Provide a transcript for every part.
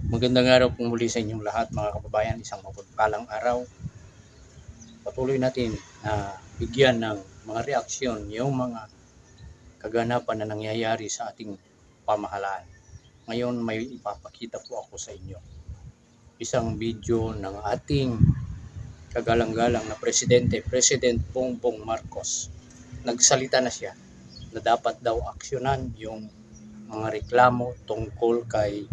Magandang araw po muli sa inyong lahat mga kababayan. Isang mapagpalang araw. Patuloy natin na bigyan ng mga reaksyon yung mga kaganapan na nangyayari sa ating pamahalaan. Ngayon may ipapakita po ako sa inyo. Isang video ng ating kagalang-galang na presidente, President Bongbong Marcos. Nagsalita na siya na dapat daw aksyonan yung mga reklamo tungkol kay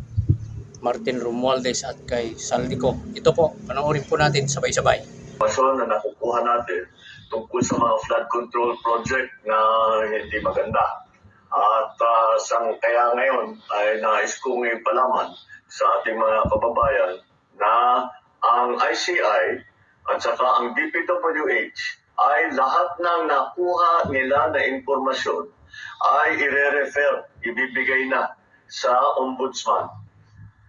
Martin Romualdez at kay Saldico. Ito po, panoorin po natin sabay-sabay. Na nakukuha natin tungkol sa mga flood control project na hindi maganda. At kaya ngayon ay nais kong ipalaman sa ating mga kababayan na ang ICI at saka ang DPWH ay lahat ng nakuha nila na impormasyon ay i-refer, ibibigay na sa Ombudsman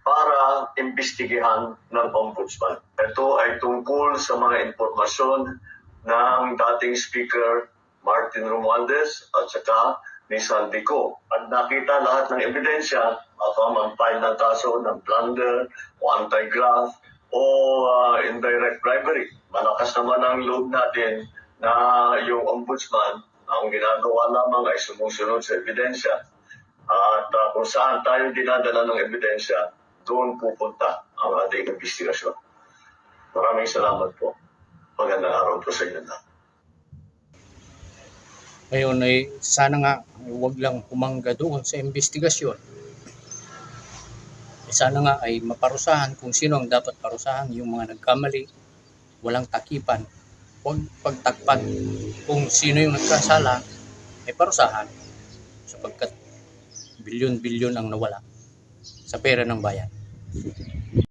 para imbestigahan ng Ombudsman. Ito ay tungkol sa mga impormasyon ng dating Speaker Martin Romualdez at saka ni Saldico. At nakita lahat ng ebidensya, mag-file ng kaso ng plunder o anti-graft o indirect bribery. Malakas naman ang loob natin na yung Ombudsman, ang ginagawa lamang ay sumusunod sa ebidensya. At kung saan tayo dinadala ng ebidensya, doon pupunta ang ating investigasyon. Maraming salamat po. Magandang araw po sa inyo na. Ngayon ay sana nga huwag lang humangga doon sa investigasyon. Sana nga ay maparusahan kung sino ang dapat parusahan, yung mga nagkamali, walang takipan, huwag pagtakpan. Kung sino yung nagkasala, ay parusahan sapagkat bilyon-bilyon ang nawala sa pera ng bayan.